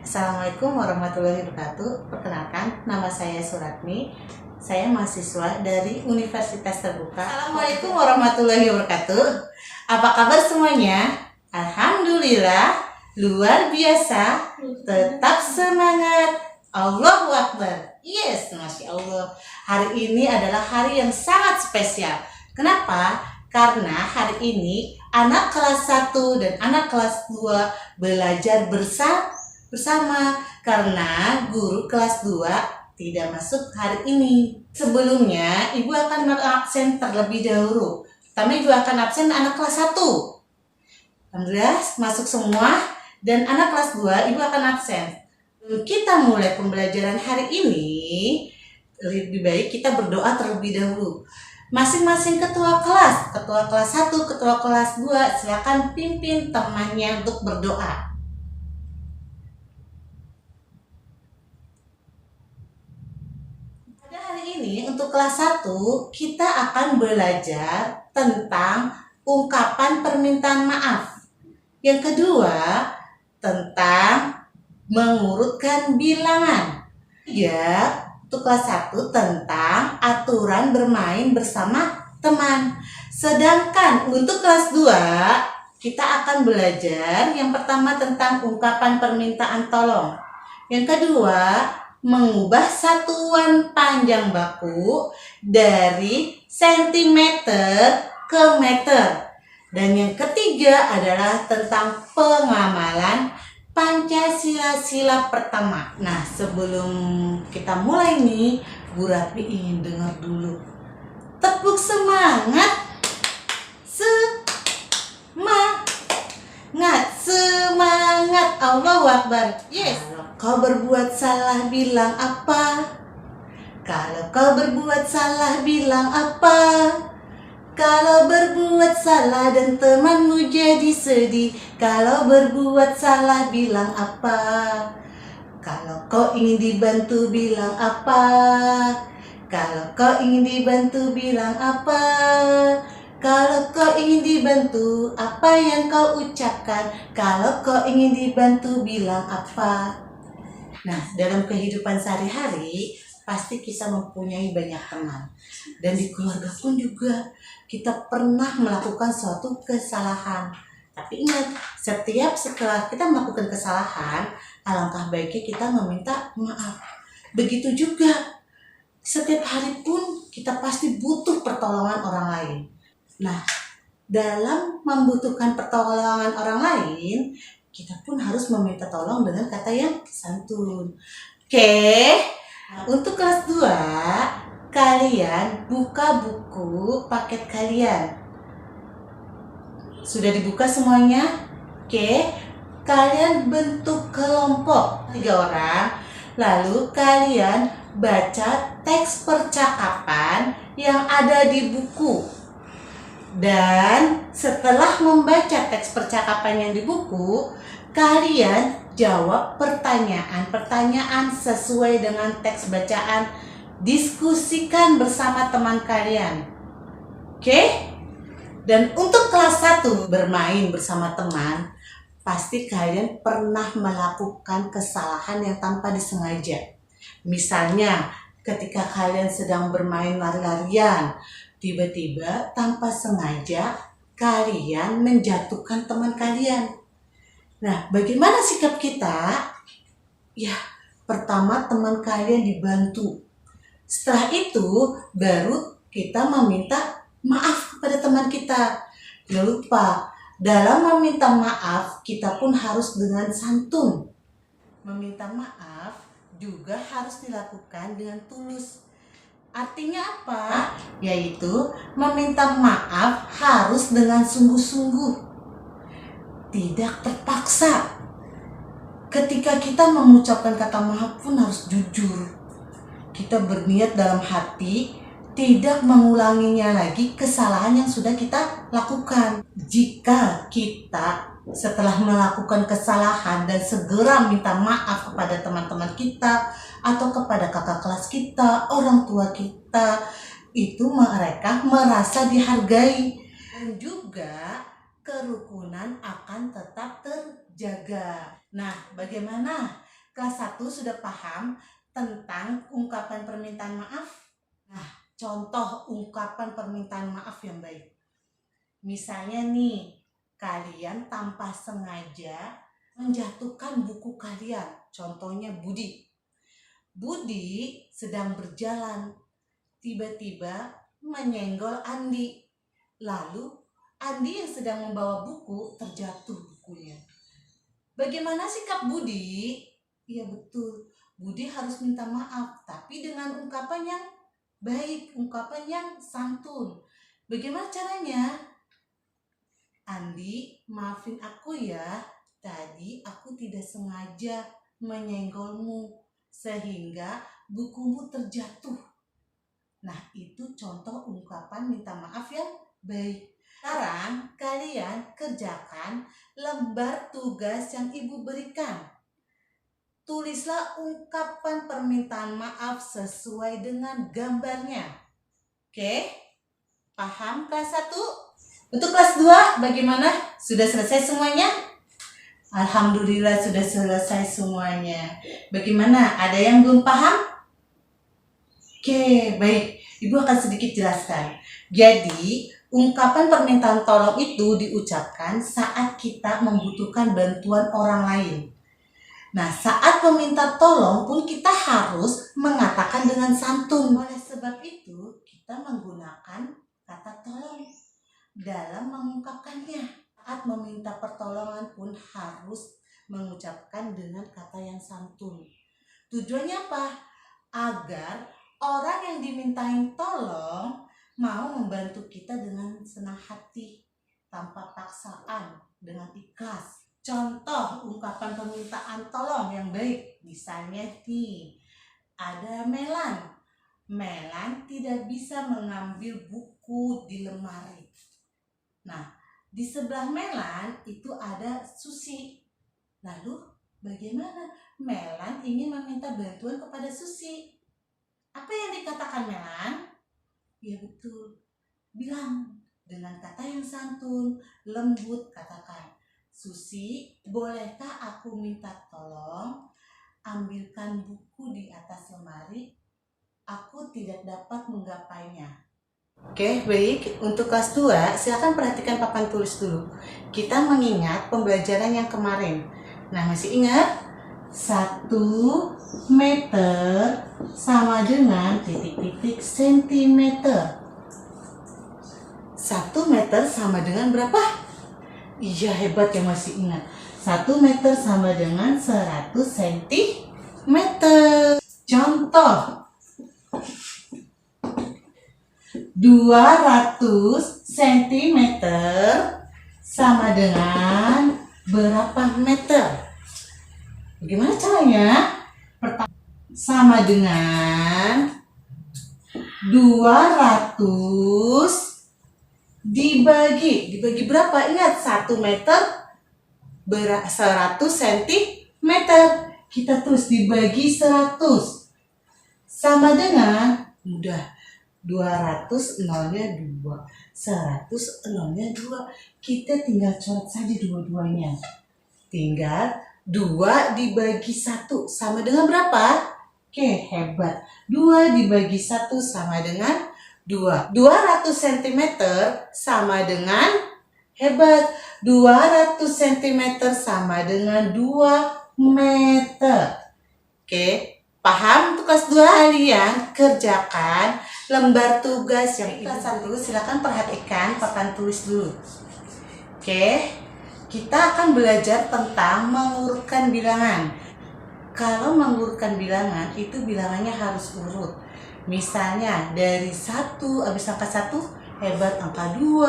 Assalamualaikum warahmatullahi wabarakatuh. Perkenalkan, nama saya Suratmi. Saya mahasiswa dari Universitas Terbuka. Assalamualaikum warahmatullahi wabarakatuh. Apa kabar semuanya? Alhamdulillah, luar biasa. Tetap semangat. Allahu Akbar. Yes, Masya Allah. Hari ini adalah hari yang sangat spesial. Kenapa? Karena hari ini anak kelas 1 dan anak kelas 2 belajar bersama karena guru kelas 2 tidak masuk hari ini. Sebelumnya ibu akan absen terlebih dahulu. Pertama ibu akan absen anak kelas 1. Alhamdulillah masuk semua, dan anak kelas 2 ibu akan absen. Kita mulai pembelajaran hari ini, lebih baik kita berdoa terlebih dahulu. Masing-masing ketua kelas 1, ketua kelas 2, silakan pimpin temannya untuk berdoa. Ini untuk kelas 1 kita akan belajar tentang ungkapan permintaan maaf. Yang kedua tentang mengurutkan bilangan. Ya, untuk kelas 1 tentang aturan bermain bersama teman. Sedangkan untuk kelas 2 kita akan belajar yang pertama tentang ungkapan permintaan tolong. Yang kedua mengubah satuan panjang baku dari sentimeter ke meter. Dan yang ketiga adalah tentang pengamalan Pancasila sila pertama. Nah, sebelum kita mulai nih, Bu Ratmi ingin dengar dulu. Tepuk semangat. Semangat. Allahu Akbar. Yes. Kau berbuat salah bilang apa? Kalau kau berbuat salah bilang apa? Kalau berbuat salah dan temanmu jadi sedih, kalau berbuat salah bilang apa? Kalau kau ingin dibantu bilang apa? Kalau kau ingin dibantu bilang apa? Kalau kau ingin dibantu, apa yang kau ucapkan? Kalau kau ingin dibantu bilang apa? Nah, dalam kehidupan sehari-hari pasti kita mempunyai banyak teman. Dan di keluarga pun juga kita pernah melakukan suatu kesalahan. Tapi ingat, setiap setelah kita melakukan kesalahan, alangkah baiknya kita meminta maaf. Begitu juga, setiap hari pun kita pasti butuh pertolongan orang lain. Nah, dalam membutuhkan pertolongan orang lain, kita pun harus meminta tolong dengan kata yang santun. Oke, untuk kelas 2, kalian buka buku paket kalian. Sudah dibuka semuanya? Oke, kalian bentuk kelompok 3 orang. Lalu kalian baca teks percakapan yang ada di buku. Dan setelah membaca teks percakapan yang di buku, kalian jawab pertanyaan-pertanyaan sesuai dengan teks bacaan. Diskusikan bersama teman kalian. Oke? Dan untuk kelas 1 bermain bersama teman, pasti kalian pernah melakukan kesalahan yang tanpa disengaja. Misalnya, ketika kalian sedang bermain lari-larian, tiba-tiba tanpa sengaja kalian menjatuhkan teman kalian. Nah, bagaimana sikap kita? Ya, pertama teman kalian dibantu. Setelah itu baru kita meminta maaf kepada teman kita. Jangan lupa, dalam meminta maaf kita pun harus dengan santun. Meminta maaf juga harus dilakukan dengan tulus. Artinya apa? Yaitu meminta maaf harus dengan sungguh-sungguh, tidak terpaksa. Ketika kita mengucapkan kata maaf pun harus jujur. Kita berniat dalam hati tidak mengulanginya lagi kesalahan yang sudah kita lakukan. Jika kita setelah melakukan kesalahan dan segera minta maaf kepada teman-teman kita atau kepada kakak kelas kita, orang tua kita, itu mereka merasa dihargai. Dan juga kerukunan akan tetap terjaga. Nah, bagaimana Kelas 1 sudah paham tentang ungkapan permintaan maaf? Nah, contoh ungkapan permintaan maaf yang baik. Misalnya nih, kalian tanpa sengaja menjatuhkan buku kalian. Contohnya Budi. Budi sedang berjalan, tiba-tiba menyenggol Andi. Lalu Andi yang sedang membawa buku terjatuh bukunya. Bagaimana sikap Budi? Iya betul, Budi harus minta maaf, tapi dengan ungkapan yang baik, ungkapan yang santun. Bagaimana caranya? Andi, maafin aku ya, tadi aku tidak sengaja menyenggolmu sehingga bukumu terjatuh. Nah, itu contoh ungkapan minta maaf yang baik. Sekarang kalian kerjakan lembar tugas yang ibu berikan. Tulislah ungkapan permintaan maaf sesuai dengan gambarnya. Oke? Paham kelas 1? Untuk kelas 2 bagaimana? Sudah selesai semuanya? Alhamdulillah sudah selesai semuanya. Bagaimana? Ada yang belum paham? Oke, baik. Ibu akan sedikit jelaskan. Jadi, ungkapan permintaan tolong itu diucapkan saat kita membutuhkan bantuan orang lain. Nah, saat meminta tolong pun kita harus mengatakan dengan santun. Oleh sebab itu, kita menggunakan kata tolong dalam mengungkapkannya. Saat meminta pertolongan pun harus mengucapkan dengan kata yang santun. Tujuannya apa? Agar orang yang dimintain tolong mau membantu kita dengan senang hati, tanpa paksaan, dengan ikhlas. Contoh ungkapan permintaan tolong yang baik, misalnya nih, ada Melan. Melan tidak bisa mengambil buku di lemari. Nah, di sebelah Melan itu ada Susi. Lalu bagaimana? Melan ingin meminta bantuan kepada Susi. Apa yang dikatakan Melan? Ya betul, bilang dengan kata yang santun, lembut, katakan, Susi, bolehkah aku minta tolong ambilkan buku di atas lemari? Aku tidak dapat menggapainya. Oke, baik. Untuk kelas 2, silakan perhatikan papan tulis dulu. Kita mengingat pembelajaran yang kemarin. Nah, masih ingat? 1 meter sama dengan titik-titik sentimeter. 1 meter sama dengan berapa? Iya, hebat yang masih ingat. 1 meter sama dengan 100 sentimeter. Contoh, 200 cm sama dengan berapa meter? Bagaimana caranya? Pertama, sama dengan 200 dibagi berapa? Ingat, 1 meter 100 cm. Kita terus dibagi 100 sama dengan, mudah, 200 nolnya 2, 100 nolnya 2. Kita tinggal coret saja dua-duanya. Tinggal 2 dibagi 1 sama dengan berapa? Oke, hebat. 2 dibagi 1 sama dengan 2. 200 cm sama dengan, hebat, 200 cm sama dengan 2 meter. Oke, paham? Untuk kelas 2 kalian kerjakan lembar tugas yang kelas 1. Silakan perhatikan papan tulis dulu. Oke, kita akan belajar tentang mengurutkan bilangan. Kalau mengurutkan bilangan itu bilangannya harus urut. Misalnya dari 1, habis angka 1, hebat, angka 2,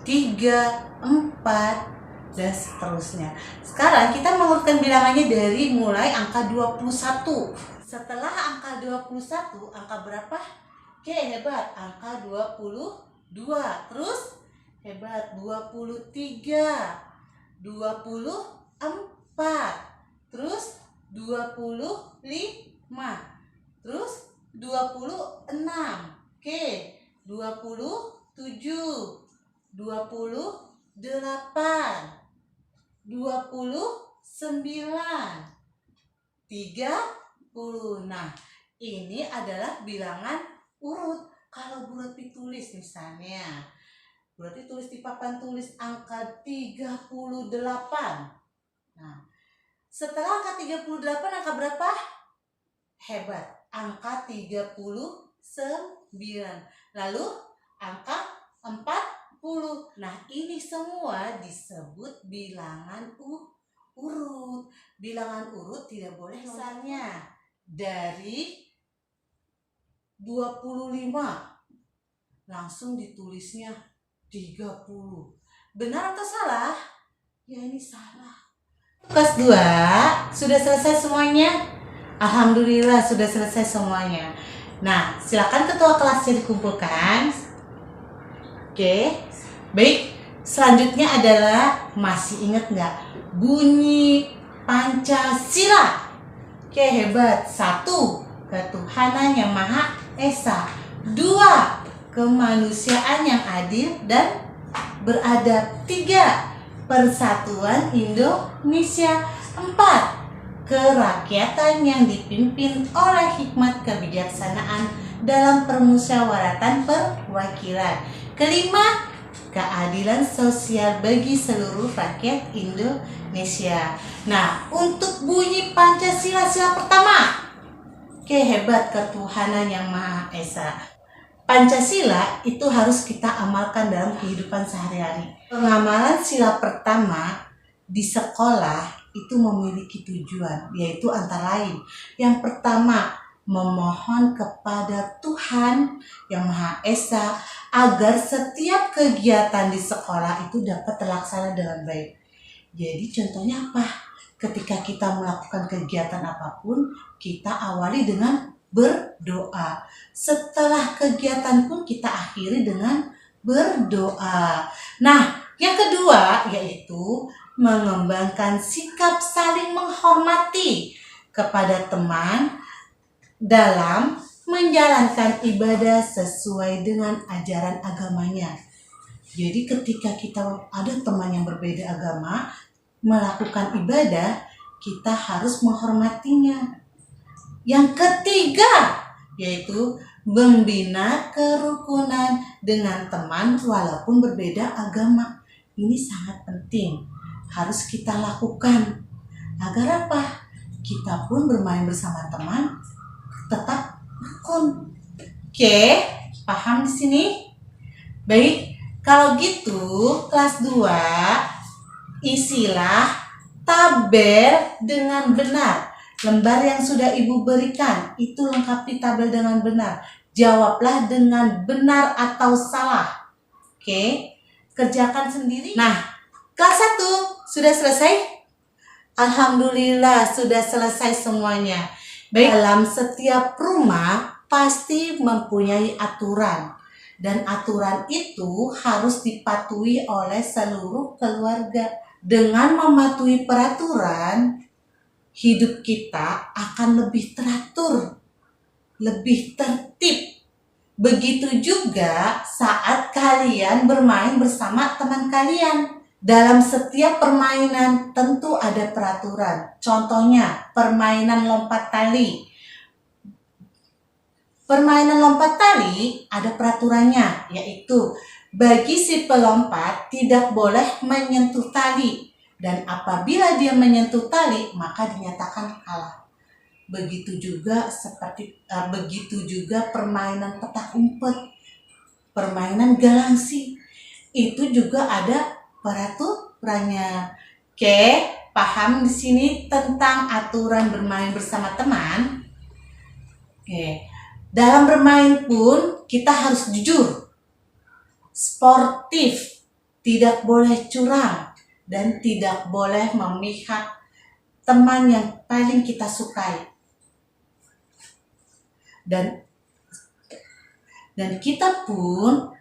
3, 4, dan seterusnya. Sekarang kita mengurutkan bilangannya dari mulai angka 21. Setelah angka 21, angka berapa? Oke, hebat, angka 22. Terus hebat, 23, 24, terus 25, terus 26. Oke, 27, 28, 29, 30, 30. Nah, ini adalah bilangan urut. Kalau buat ditulis misalnya, berarti tulis di papan tulis angka 38. Nah, setelah angka 38 angka berapa? Hebat, angka 39. Lalu angka 40. Nah, ini semua disebut bilangan urut. Bilangan urut tidak boleh misalnya dari 25 langsung ditulisnya 30. Benar atau salah? Ya, ini salah. Kelas 2 sudah selesai semuanya? Alhamdulillah sudah selesai semuanya. Nah, silakan ketua kelasnya dikumpulkan. Oke, baik. Selanjutnya adalah, masih ingat nggak bunyi Pancasila? Oke, hebat. 1. Ketuhanan yang Maha Esa. 2. Kemanusiaan yang adil dan beradab. 3. Persatuan Indonesia. 4. Kerakyatan yang dipimpin oleh hikmat kebijaksanaan dalam permusyawaratan perwakilan. 5. Keadilan sosial bagi seluruh rakyat Indonesia. Nah, untuk bunyi Pancasila sila pertama. Oke, hebat, ketuhanan yang Maha Esa. Pancasila itu harus kita amalkan dalam kehidupan sehari-hari. Pengamalan sila pertama di sekolah itu memiliki tujuan, yaitu antara lain. Yang pertama, memohon kepada Tuhan yang Maha Esa agar setiap kegiatan di sekolah itu dapat terlaksana dengan baik. Jadi contohnya apa? Ketika kita melakukan kegiatan apapun, kita awali dengan berdoa. Setelah kegiatan pun kita akhiri dengan berdoa. Nah, yang kedua yaitu mengembangkan sikap saling menghormati kepada teman dalam menjalankan ibadah sesuai dengan ajaran agamanya. Jadi ketika kita ada teman yang berbeda agama melakukan ibadah, kita harus menghormatinya. Yang ketiga yaitu membina kerukunan dengan teman walaupun berbeda agama. Ini sangat penting, harus kita lakukan. Agar apa? Kita pun bermain bersama teman tetap rukun. Oke, paham di sini? Baik, kalau gitu kelas 2 isilah tabel dengan benar. Lembar yang sudah Ibu berikan itu lengkapi tabel dengan benar. Jawablah dengan benar atau salah. Oke, kerjakan sendiri. Nah, kelas 1 sudah selesai? Alhamdulillah sudah selesai semuanya. Baik, dalam setiap rumah pasti mempunyai aturan. Dan aturan itu harus dipatuhi oleh seluruh keluarga. Dengan mematuhi peraturan, hidup kita akan lebih teratur, lebih tertib. Begitu juga saat kalian bermain bersama teman kalian. Dalam setiap permainan tentu ada peraturan. Contohnya, permainan lompat tali. Permainan lompat tali ada peraturannya, yaitu bagi si pelompat tidak boleh menyentuh tali. Dan apabila dia menyentuh tali, maka dinyatakan kalah. Begitu juga permainan petak umpet, permainan galangsi. Itu juga ada peraturannya. Oke, paham di sini tentang aturan bermain bersama teman? Oke. Dalam bermain pun kita harus jujur, sportif, tidak boleh curang, dan tidak boleh memihak teman yang paling kita sukai. Dan kita pun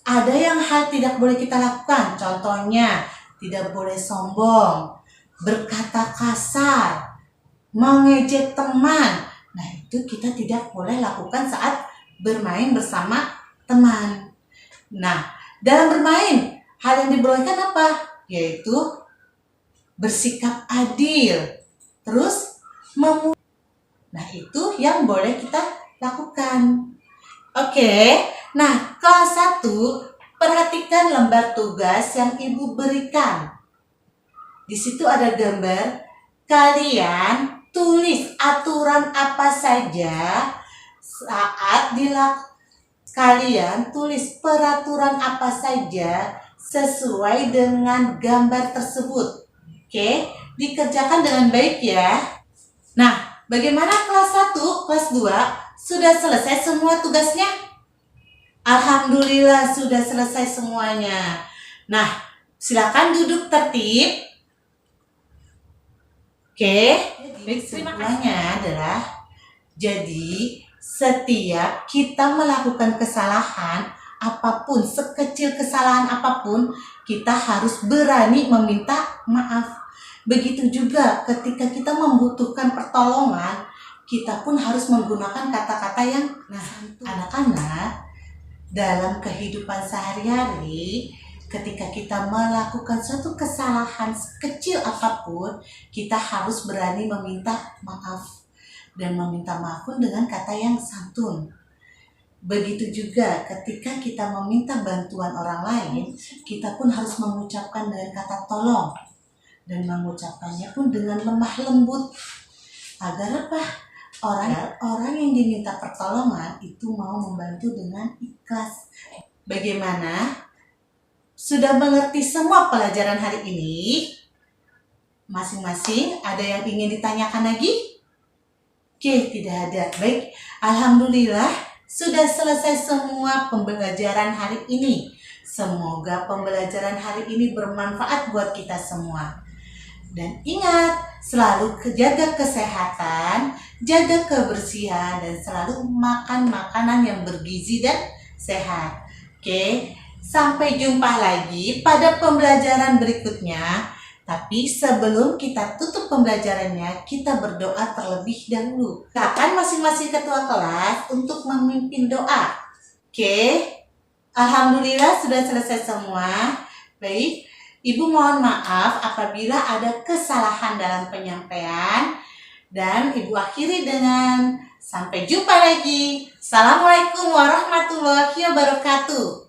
ada yang hal tidak boleh kita lakukan. Contohnya, tidak boleh sombong, berkata kasar, mengejek teman. Nah, itu kita tidak boleh lakukan saat bermain bersama teman. Nah, dalam bermain, hal yang dibolehkan apa? Yaitu bersikap adil, terus Nah, itu yang boleh kita lakukan. Oke, nah kelas 1, perhatikan lembar tugas yang Ibu berikan. Di situ ada gambar, kalian tulis aturan apa saja saat kalian tulis peraturan apa saja sesuai dengan gambar tersebut. Oke, dikerjakan dengan baik ya. Nah, bagaimana kelas 1, kelas 2? Sudah selesai semua tugasnya? Alhamdulillah sudah selesai semuanya. Nah, silakan duduk tertib. Oke, kesimpulannya adalah jadi setiap kita melakukan kesalahan apapun, sekecil kesalahan apapun, kita harus berani meminta maaf. Begitu juga ketika kita membutuhkan pertolongan, kita pun harus menggunakan kata-kata yang anak-anak dalam kehidupan sehari-hari. Ketika kita melakukan suatu kesalahan sekecil apapun, kita harus berani meminta maaf. Dan meminta maaf pun dengan kata yang santun. Begitu juga ketika kita meminta bantuan orang lain, kita pun harus mengucapkan dengan kata tolong. Dan mengucapkannya pun dengan lemah lembut. Agar apa? Orang yang diminta pertolongan itu mau membantu dengan ikhlas. Bagaimana? Sudah mengerti semua pelajaran hari ini? Masing-masing ada yang ingin ditanyakan lagi? Oke, tidak ada. Baik, alhamdulillah sudah selesai semua pembelajaran hari ini. Semoga pembelajaran hari ini bermanfaat buat kita semua. Dan ingat, selalu jaga kesehatan, jaga kebersihan, dan selalu makan makanan yang bergizi dan sehat. Oke, sampai jumpa lagi pada pembelajaran berikutnya. Tapi sebelum kita tutup pembelajarannya, kita berdoa terlebih dahulu. Silakan masing-masing ketua kelas untuk memimpin doa. Oke, alhamdulillah sudah selesai semua. Baik, Ibu mohon maaf apabila ada kesalahan dalam penyampaian. Dan Ibu akhiri dengan sampai jumpa lagi. Assalamualaikum warahmatullahi wabarakatuh.